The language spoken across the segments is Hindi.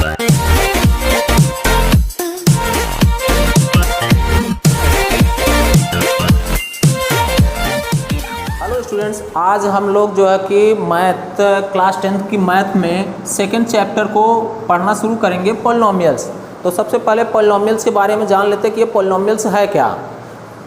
हेलो स्टूडेंट्स, आज हम लोग जो है कि मैथ क्लास 10th की मैथ में सेकंड चैप्टर को पढ़ना शुरू करेंगे, पॉलिनोमियल्स। तो सबसे पहले पॉलिनोमियल्स के बारे में जान लेते हैं कि ये पॉलिनोमियल्स है क्या।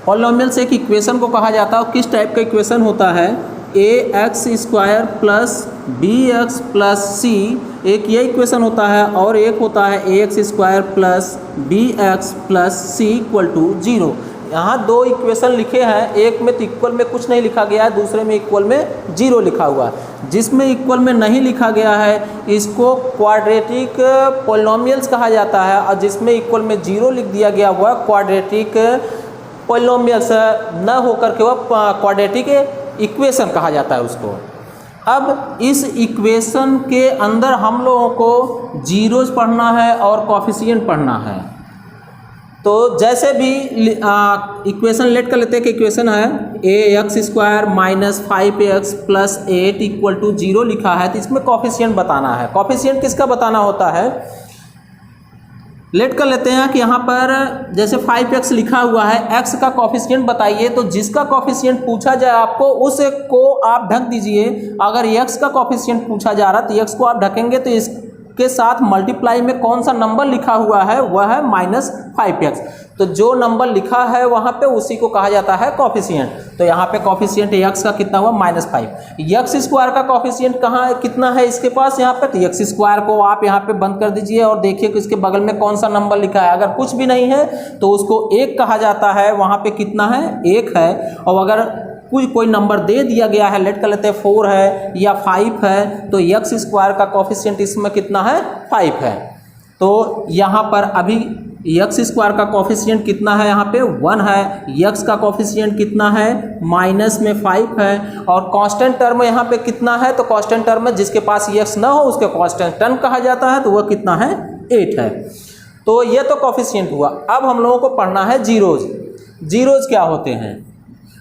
पॉलिनोमियल्स एक इक्वेशन को कहा जाता है और किस टाइप का इक्वेशन होता है, ax² plus bx plus c, एक ये इक्वेशन होता है, और एक होता है ax² plus bx plus c equal to 0। यहाँ दो इक्वेशन लिखे हैं, एक में तो इक्वल में कुछ नहीं लिखा गया है, दूसरे में इक्वल में 0 लिखा हुआ है। जिसमें इक्वल में नहीं लिखा गया है इसको क्वाड्रेटिक पॉलिनोमियल्स कहा जाता है, और जिसमें इक्वल में 0 लिख दिया गया वह क्वाड्रेटिक पॉलिनोमियल्स न होकर के वह क्वाड्रेटिक इक्वेशन कहा जाता है उसको। अब इस इक्वेशन के अंदर हम लोगों को जीरोज पढ़ना है और कोफिशिएंट पढ़ना है। तो जैसे भी इक्वेशन लेट कर लेते हैं कि इक्वेशन है ax² minus 5x plus 8 equal to 0 लिखा है, तो इसमें कोफिशिएंट बताना है। कोफिशिएंट किसका बताना होता है, लेट कर लेते हैं कि यहाँ पर जैसे 5x लिखा हुआ है, x का कोफिशिएंट बताइए। तो जिसका कोफिशिएंट पूछा जाए आपको उसको आप ढक दीजिए। अगर x का कोफिशिएंट पूछा जा रहा है तो x को आप ढकेंगे, तो इसके साथ मल्टीप्लाई में कौन सा नंबर लिखा हुआ है वह है -5x। तो जो नंबर लिखा है वहाँ पे उसी को कहा जाता है कोफिशिएंट। तो यहाँ पे कोफिशिएंट x का कितना हुआ -5। x² का कोफिशिएंट कहाँ कितना है इसके पास यहाँ पे, तो x² को आप यहाँ पे बंद कर दीजिए और देखिए कि इसके बगल में कौन सा नंबर लिखा है। अगर कुछ भी नहीं है तो उसको 1 कहा जाता है, वहाँ पे कितना है 1 है। और अगर कोई नंबर दे दिया गया है, लेट कर लेते हैं 4 है या 5 है, तो x² का कोफिशिएंट इसमें कितना है 5 है। तो यहाँ पर अभी x² का कोफिशिएंट कितना है, यहाँ पे 1 है। x का कोफिशिएंट कितना है माइनस में 5 है। और कांस्टेंट टर्म यहाँ पे कितना है, तो कांस्टेंट टर्म में जिसके पास x ना हो उसके कांस्टेंट टर्म कहा जाता है, तो वह कितना है 8 है। तो ये तो कोफिशिएंट हुआ। अब हम लोगों को पढ़ना है जीरोज। जीरोज क्या होते हैं,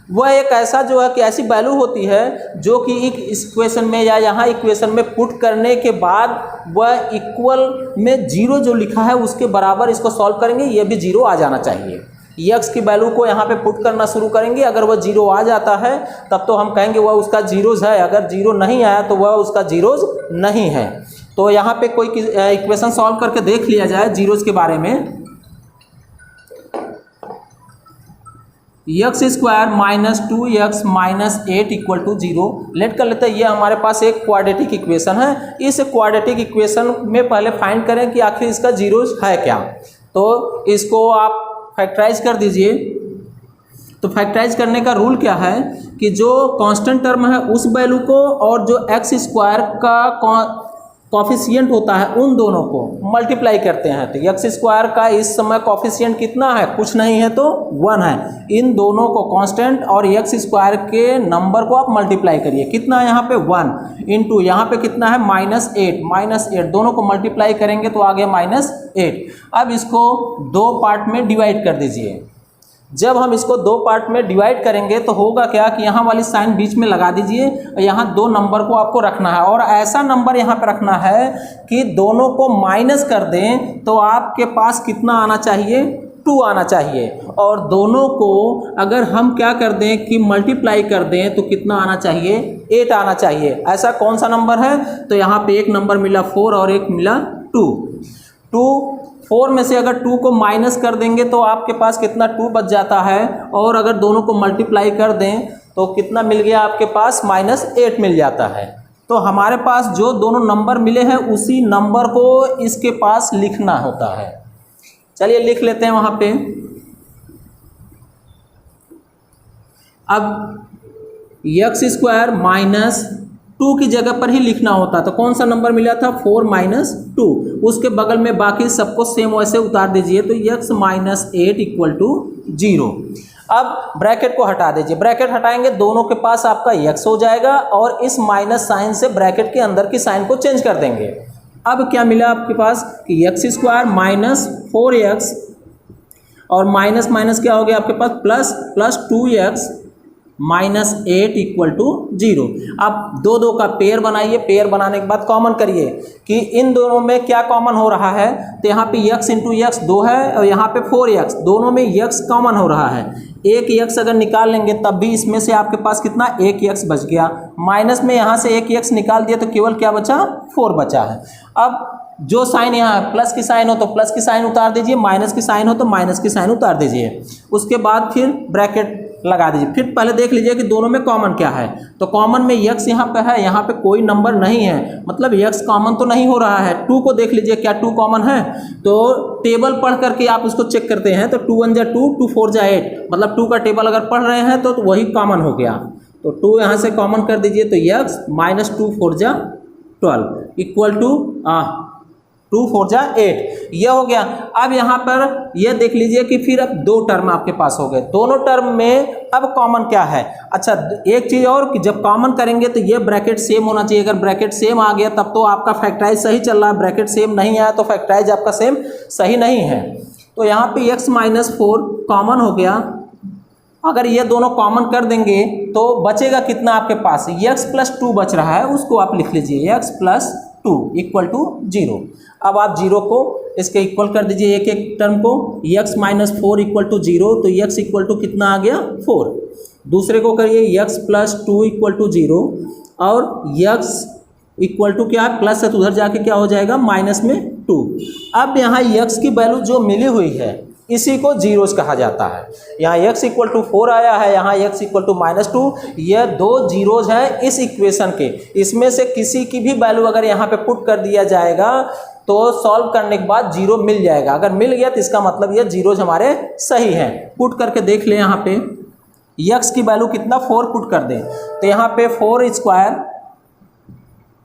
वह एक ऐसा जो है कि ऐसी वैल्यू होती है जो कि एक इक्वेशन में या यहाँ इक्वेशन में पुट करने के बाद वह इक्वल में 0 जो लिखा है उसके बराबर इसको सॉल्व करेंगे, ये भी 0 आ जाना चाहिए। x की वैल्यू को यहाँ पे पुट करना शुरू करेंगे, अगर वह 0 आ जाता है तब तो हम कहेंगे वह उसका जीरोज है, अगर 0 नहीं आया तो वह उसका जीरोज नहीं है। तो यहाँ पे कोई इक्वेशन सॉल्व करके देख लिया जाए जीरोज के बारे में। x² minus 2x minus 8 equal to 0 let कर लेते हैं। ये हमारे पास एक क्वाड्रेटिक इक्वेशन है। इस क्वाड्रेटिक इक्वेशन में पहले फाइंड करें कि आखिर इसका जीरोज है क्या। तो इसको आप फैक्टराइज कर दीजिए। तो फैक्टराइज करने का रूल क्या है कि जो कांस्टेंट टर्म है उस वैल्यू को और जो x² का कोफिशिएंट होता है उन दोनों को मल्टीप्लाई करते हैं। तो x² का इस समय कोफिशिएंट कितना है, कुछ नहीं है तो 1 है। इन दोनों को कांस्टेंट और x² के नंबर को आप मल्टीप्लाई करिए, कितना है यहाँ पे 1 इंटू यहाँ पे कितना है -8 दोनों को मल्टीप्लाई करेंगे तो आ गया -8। अब इसको 2 पार्ट में डिवाइड कर दीजिए। जब हम इसको 2 पार्ट में डिवाइड करेंगे तो होगा क्या कि यहाँ वाली साइन बीच में लगा दीजिए और यहाँ 2 नंबर को आपको रखना है, और ऐसा नंबर यहाँ पे रखना है कि दोनों को माइनस कर दें तो आपके पास कितना आना चाहिए 2 आना चाहिए। और दोनों को अगर हम क्या कर दें कि मल्टीप्लाई कर दें तो कितना आना चाहिए 8 आना चाहिए। ऐसा कौन सा नंबर है, तो यहाँ पे एक नंबर मिला 4 और एक मिला 2। 4 में से अगर 2 को माइनस कर देंगे तो आपके पास कितना 2 बच जाता है, और अगर दोनों को मल्टीप्लाई कर दें तो कितना मिल गया आपके पास -8 मिल जाता है। तो हमारे पास जो दोनों नंबर मिले हैं उसी नंबर को इसके पास लिखना होता है। चलिए लिख लेते हैं वहाँ पे। अब x² माइनस 2 की जगह पर ही लिखना होता, तो कौन सा नंबर मिला था 4 - 2, उसके बगल में बाकी सबको सेम वैसे उतार दीजिए। तो x - 8 इक्वल टू 0। अब ब्रैकेट को हटा दीजिए। ब्रैकेट हटाएंगे दोनों के पास आपका x हो जाएगा, और इस माइनस साइन से ब्रैकेट के अंदर की साइन को चेंज कर देंगे। अब क्या मिला आपके पास कि x² माइनस 4x और माइनस माइनस क्या हो गया आपके पास प्लस 2x -8 इक्वल टू 0। अब दो दो का पेयर बनाइए, पेयर बनाने के बाद कॉमन करिए कि इन दोनों में क्या कॉमन हो रहा है। तो यहाँ पे x इंटू एक्स 2 है और यहाँ पे 4x, दोनों में x कॉमन हो रहा है। एक x अगर निकाल लेंगे तब भी इसमें से आपके पास कितना, एक x बच गया। माइनस में यहाँ से एक x निकाल दिया तो केवल क्या बचा, 4 बचा है। अब जो साइन यहाँ प्लस की साइन हो तो प्लस की साइन उतार दीजिए, माइनस की साइन हो तो माइनस की साइन उतार दीजिए। उसके बाद फिर ब्रैकेट लगा दीजिए। फिर पहले देख लीजिए कि दोनों में कॉमन क्या है। तो कॉमन में x यहाँ पे है, यहाँ पे कोई नंबर नहीं है, मतलब x कॉमन तो नहीं हो रहा है। 2 को देख लीजिए क्या 2 कॉमन है। तो टेबल पढ़ करके आप उसको चेक करते हैं तो 2 1 जा 2, 2 4 जा 8, मतलब 2 का टेबल अगर पढ़ रहे हैं तो वही कॉमन हो गया। तो 2 यहाँ से कॉमन कर दीजिए तो x -2 4 जा 12 इक्वल टू 2 4 जा 8, यह हो गया। अब यहाँ पर यह देख लीजिए कि फिर अब दो टर्म आपके पास हो गए, दोनों टर्म में अब कॉमन क्या है। अच्छा एक चीज़ और कि जब कॉमन करेंगे तो ये ब्रैकेट सेम होना चाहिए। अगर ब्रैकेट सेम आ गया तब तो आपका फैक्टराइज सही चल रहा है, ब्रैकेट सेम नहीं आया तो फैक्टराइज आपका सेम सही नहीं है। तो यहाँ पे x -4 कॉमन हो गया। अगर ये दोनों कॉमन कर देंगे तो बचेगा कितना आपके पास, x + 2 बच रहा है, उसको आप लिख लीजिए x + 2 इक्वल टू 0। अब आप 0 को इसके इक्वल कर दीजिए, एक एक टर्म को, x -4 इक्वल टू 0, तो x इक्वल टू कितना आ गया 4। दूसरे को करिए x + 2 इक्वल टू 0 और x इक्वल टू क्या है, प्लस है तो उधर जाके क्या हो जाएगा माइनस में 2। अब यहाँ x की वैल्यू जो मिली हुई है इसी को जीरोज कहा जाता है। यहाँ x इक्वल टू 4 आया है, यहाँ x इक्वल टू -2, यह दो जीरोज है इस इक्वेशन के। इसमें से किसी की भी वैल्यू अगर यहाँ पे पुट कर दिया जाएगा तो सॉल्व करने के बाद 0 मिल जाएगा। अगर मिल गया तो इसका मतलब यह जीरोज हमारे सही हैं। पुट करके देख लें, यहाँ पे x की वैल्यू कितना 4 पुट कर दें तो यहाँ पे 4²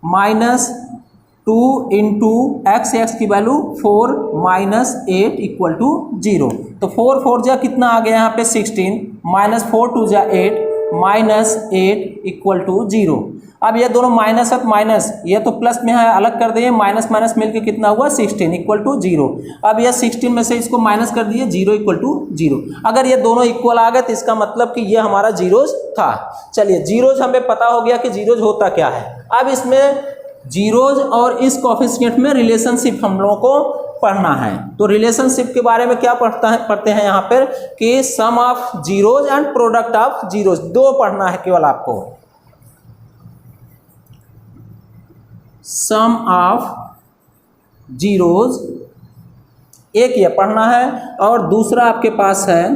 -2 इंटू x की वैल्यू 4 -8 इक्वल टू 0। तो 4 4 जा कितना आ गया यहाँ पे 16, -4 2 जा 8, -8 इक्वल टू 0। अब ये दोनों माइनस है तो माइनस, ये तो प्लस में है, अलग कर दिए, माइनस माइनस मिलके कितना हुआ 16 इक्वल टू 0। अब ये 16 में से इसको माइनस कर दिए, 0 इक्वल टू 0। अगर ये दोनों इक्वल आ गए तो इसका मतलब कि ये हमारा जीरोज था। चलिए जीरोज हमें पता हो गया कि जीरोज होता क्या है। अब इसमें जीरोज और इस कोफिशिएंट में रिलेशनशिप हम लोगों को पढ़ना है। तो रिलेशनशिप के बारे में क्या पढ़ते हैं यहाँ पर कि sum of zeros and product of zeros, दो पढ़ना है केवल आपको। सम ऑफ जीरोज एक ये पढ़ना है और दूसरा आपके पास है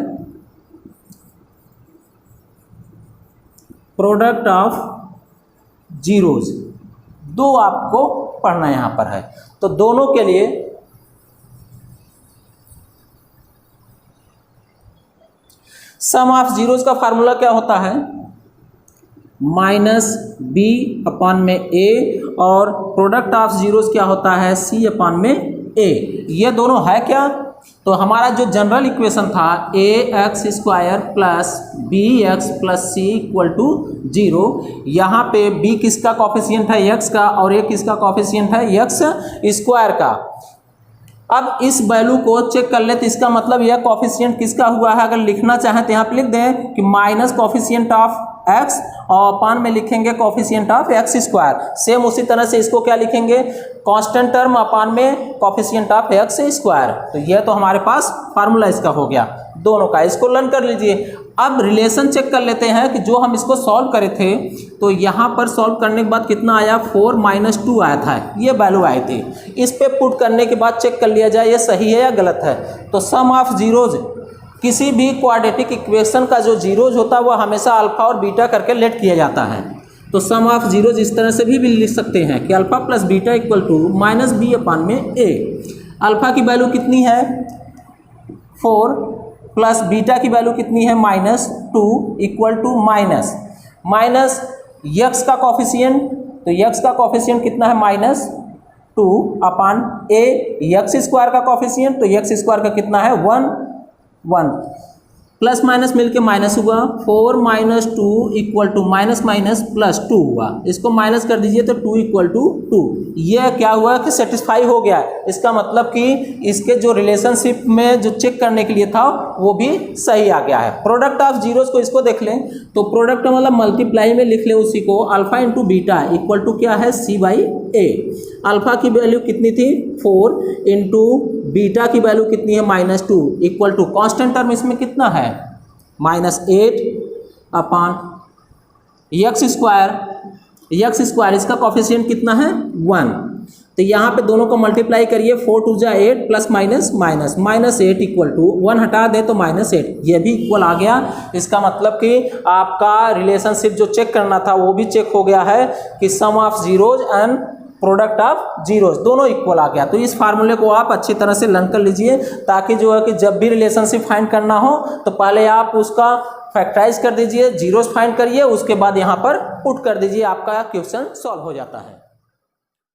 प्रोडक्ट ऑफ जीरोज, दो आपको पढ़ना यहाँ पर है। तो दोनों के लिए सम ऑफ जीरोज का फार्मूला क्या होता है, -b/a और प्रोडक्ट ऑफ जीरोज क्या होता है c/a। ये दोनों है क्या, तो हमारा जो जनरल इक्वेशन था ax² + bx + c = 0, यहाँ पे b किसका कॉफिशिएंट है x का और a किसका कॉफिशिएंट है x² का। अब इस वैल्यू को चेक कर ले तो इसका मतलब यह कॉफिशिएंट किसका हुआ है। अगर लिखना चाहें तो यहाँ पे लिख दें कि माइनस कॉफिशिएंट ऑफ x और अपान में लिखेंगे कॉफिशिएंट ऑफ x²। सेम उसी तरह से इसको क्या लिखेंगे, कांस्टेंट टर्म अपान में कॉफिशिएंट ऑफ x²। तो यह तो हमारे पास फार्मूला इसका हो गया दोनों का। इसको लर्न कर लीजिए। अब रिलेशन चेक कर लेते हैं कि जो हम इसको सॉल्व करे थे तो यहाँ पर सॉल्व करने के बाद कितना आया 4 - 2 आया था, ये वैल्यू आई थी। इस पे पुट करने के बाद चेक कर लिया जाए ये सही है या गलत है। तो सम ऑफ जीरोज, किसी भी क्वाड्रेटिक इक्वेशन का जो जीरोज होता है वह हमेशा अल्फा और बीटा करके लेट किया जाता है। तो सम ऑफ जीरोज इस तरह से भी लिख सकते हैं कि alpha + beta equal to -b/a। Alpha की वैल्यू कितनी है 4 प्लस बीटा की वैल्यू कितनी है -2 इक्वल टू माइनस x का कॉफिशिएंट, तो x का कॉफिशिएंट कितना है -2/a, x² का कॉफिशिएंट तो x² का कितना है 1। प्लस माइनस मिलके माइनस हुआ, 4 minus 2 equal to minus minus plus 2 हुआ। इसको माइनस कर दीजिए तो 2 इक्वल टू 2। ये क्या हुआ कि सेटिस्फाई हो गया है। इसका मतलब कि इसके जो रिलेशनशिप में जो चेक करने के लिए था वो भी सही आ गया है। प्रोडक्ट ऑफ जीरोस को इसको देख लें तो प्रोडक्ट मतलब मल्टीप्लाई में लिख ले उसी को, alpha into beta equal to क्या है, सी बाई ए। अल्फा की वैल्यू कितनी थी 4 इंटू बीटा की वैल्यू कितनी है -2 इक्वल टू कांस्टेंट टर्म इसमें कितना है -8 अपॉन एक्स स्क्वायर, इसका कॉफिशिएंट कितना है 1। तो यहाँ पे दोनों को मल्टीप्लाई करिए, 4 2 जा 8 plus minus minus -8 equal to 1 हटा दे तो -8, ये भी इक्वल आ गया। इसका मतलब कि आपका रिलेशनशिप जो चेक करना था वो भी चेक हो गया है कि sum of zeros and product of zeros दोनों इक्वल आ गया। तो इस फार्मूले को आप अच्छी तरह से लर्न कर लीजिए ताकि जो है कि जब भी रिलेशनशिप फाइंड करना हो तो पहले आप उसका फैक्टराइज कर दीजिए, जीरोस फाइंड करिए, उसके बाद यहाँ पर पुट कर दीजिए, आपका क्वेश्चन सॉल्व हो जाता है।